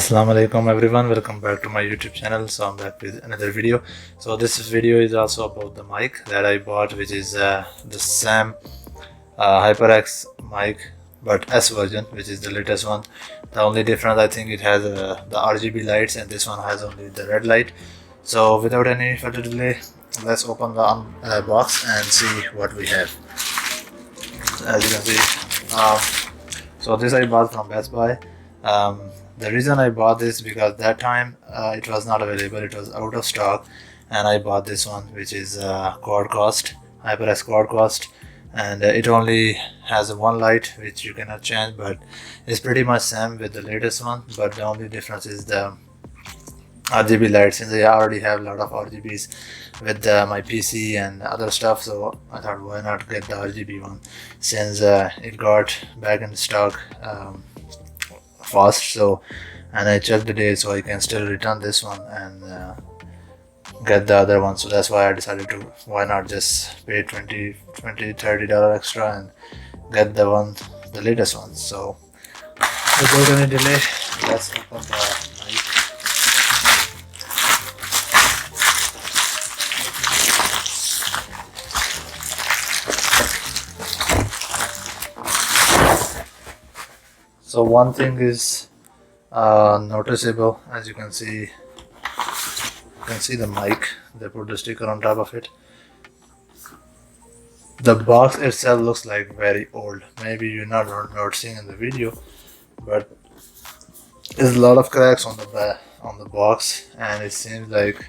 Assalamu alaikum everyone, welcome back to my YouTube channel. So I'm back with another video. So this video is also about the mic that I bought, which is the Sam HyperX mic, but S version, which is the latest one. The only difference, I think it has the RGB lights, and this one has only the red light. So without any further delay, let's open the box and see what we have. As you can see, so this I bought from Best Buy. The reason I bought this because that time it was not available, it was out of stock, and I bought this one, which is Quadcast, HyperX Quadcast, and it only has one light which you cannot change, but it's pretty much same with the latest one. But the only difference is the RGB lights, since I already have a lot of RGBs with my PC and other stuff. So I thought, why not get the RGB one, since it got back in stock fast. So, and I checked the date, so I can still return this one and get the other one. So that's why I decided to, why not just pay $20-$30 extra and get the latest one. So without any delay, let's open the mic. So one thing is noticeable, as you can see the mic, they put the sticker on top of it. The box itself looks like very old. Maybe you're not noticing in the video, but there's a lot of cracks on the box, and it seems like,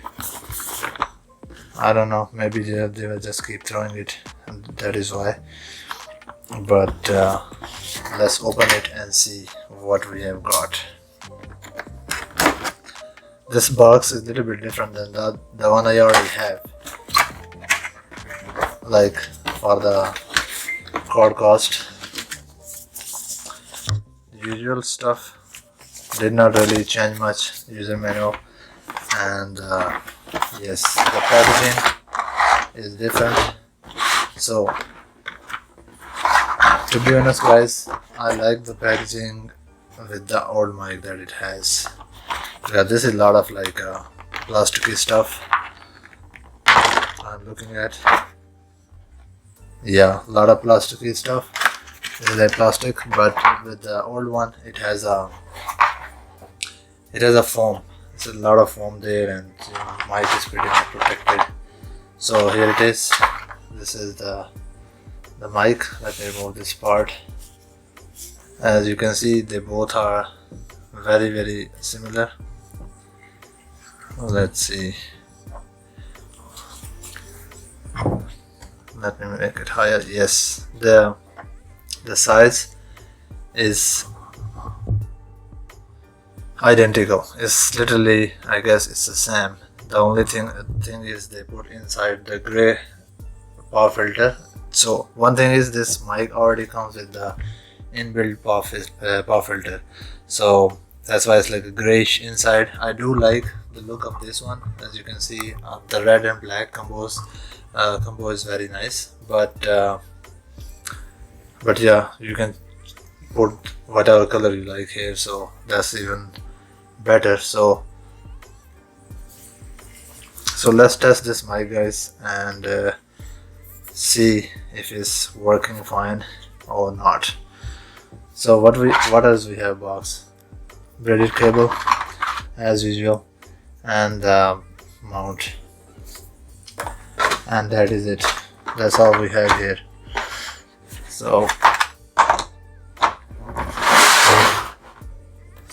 I don't know, maybe they will just keep throwing it, and that is why. But let's open it and see what we have got. This box is a little bit different than the one I already have. Like for the Quadcast, the usual stuff did not really change much. User manual, and yes, the packaging is different. So to be honest guys, I like the packaging with the old mic that it has. Yeah, this is a lot of like plasticky stuff I'm looking at. Yeah, a lot of plasticky stuff. This is like plastic, but with the old one, it has a foam. It's a lot of foam there, and mic is pretty much protected. So here it is. This is the mic. Let me remove this part. As you can see, they both are very similar. Let's see, let me make it higher. Yes, the size is identical. It's literally, I guess it's the same. The only thing is they put inside the gray power filter. So one thing is, this mic already comes with the inbuilt power filter, so that's why it's like a grayish inside. I do like the look of this one. As you can see, the red and black combo is very nice, but yeah, you can put whatever color you like here, so that's even better. So let's test this mic guys, and see if it's working fine or not. So what else we have? Box, braided cable as usual, and mount, and that is it. That's all we have here. So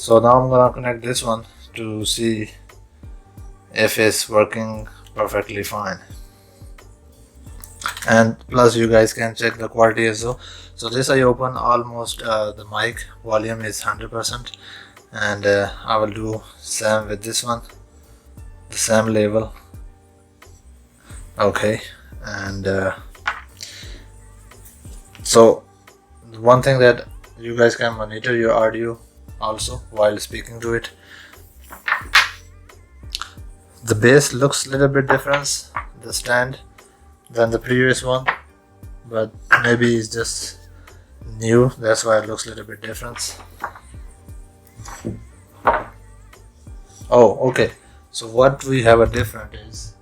now I'm gonna connect this one to see if it's working perfectly fine. And plus you guys can check the quality as well. So this I open almost, the mic volume is 100%, and I will do same with this one, the same level. Okay, and so one thing that you guys can monitor your audio also while speaking to it. The bass looks a little bit different, the stand, than the previous one, but maybe it's just new, that's why it looks a little bit different. Oh, okay. So what we have a different is,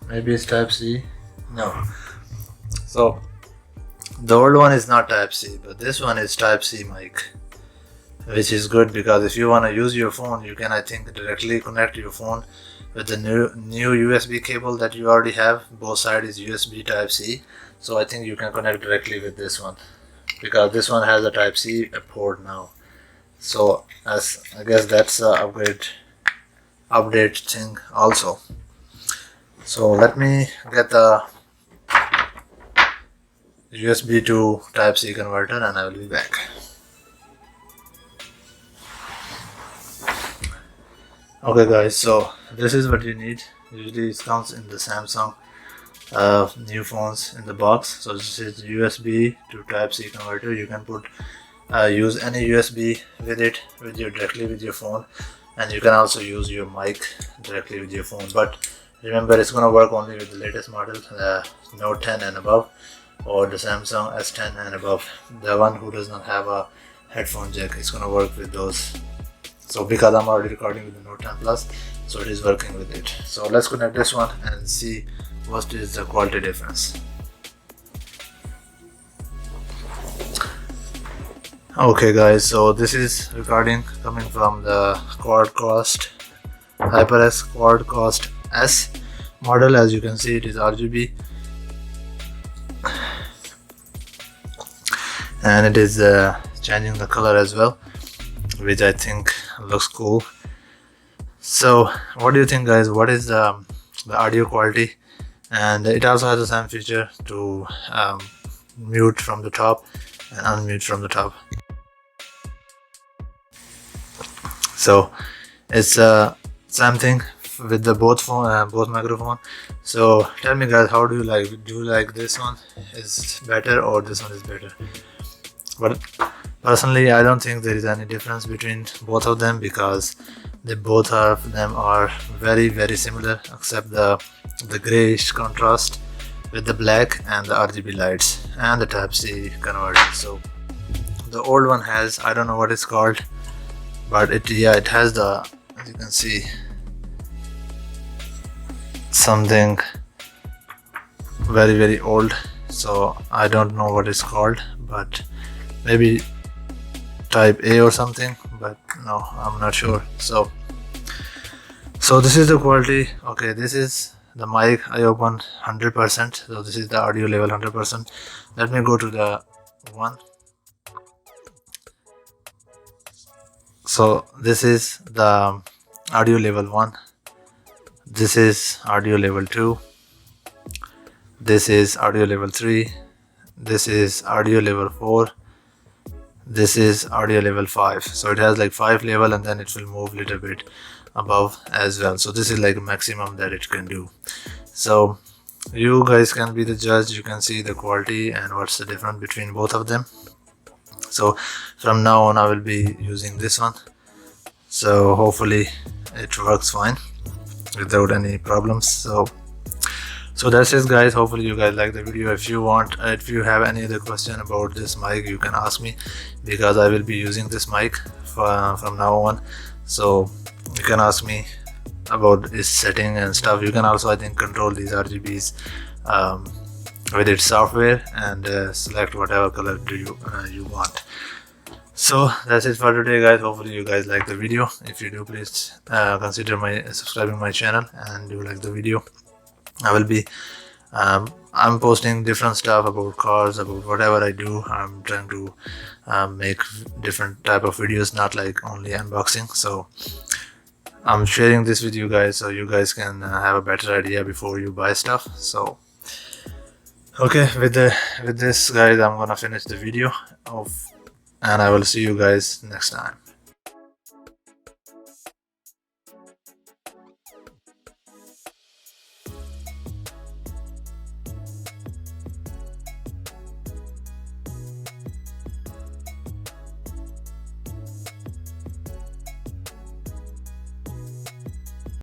maybe it's type C. No. So the old one is not type C, but this one is type C mic, which is good because if you want to use your phone, you can, I think, directly connect your phone with the new USB cable that you already have. Both sides is USB type C, so I think you can connect directly with this one because this one has a type C port now. So as I guess that's a update thing also. So let me get the USB to type C converter and I will be back. Okay guys, so this is what you need. Usually it comes in the Samsung new phones in the box. So this is USB to type C converter. You can put use any USB with it directly with your phone, and you can also use your mic directly with your phone. But remember, it's gonna work only with the latest model, Note 10 and above, or the Samsung S10 and above. The one who does not have a headphone jack, it's gonna work with those. So because I'm already recording with the Note 10 Plus, so it is working with it. So let's connect this one and see what is the quality difference. Okay guys, so this is recording coming from the Quadcast HyperX Quadcast S model. As you can see, it is RGB and it is changing the color as well, which I think looks cool. So what do you think guys? What is the audio quality? And it also has the same feature to mute from the top and unmute from the top. So it's same thing with the both microphone. So tell me guys, how do you like? Do you like this one is better or this one is better? But personally, I don't think there is any difference between both of them because they both of them are very similar, except the grayish contrast with the black and the RGB lights and the type C converter. So the old one has, I don't know what it's called, but it has the, as you can see, something very old. So I don't know what it's called, but maybe type A or something, but no, I'm not sure. So this is the quality. Okay, this is the mic. I open 100%, so this is the audio level 100%. Let me go to the one. So this is the audio level 1, this is audio level 2, this is audio level 3, this is audio level 4, this is audio level 5. So it has like 5 level and then it will move little bit above as well. So this is like maximum that it can do. So you guys can be the judge. You can see the quality and what's the difference between both of them. So from now on I will be using this one, so hopefully it works fine without any problems. So that's it guys. Hopefully you guys like the video. If you have any other question about this mic, you can ask me because I will be using this mic from now on. So you can ask me about its setting and stuff. You can also, I think, control these RGBs with its software and select whatever color do you want. So that's it for today guys. Hopefully you guys like the video. If you do, please consider subscribing my channel, and do like the video. I will be I'm posting different stuff about cars, about whatever I do. I'm trying to make different type of videos, not like only unboxing. So I'm sharing this with you guys so you guys can have a better idea before you buy stuff. So okay, with this guys, I'm gonna finish the video and I will see you guys next time.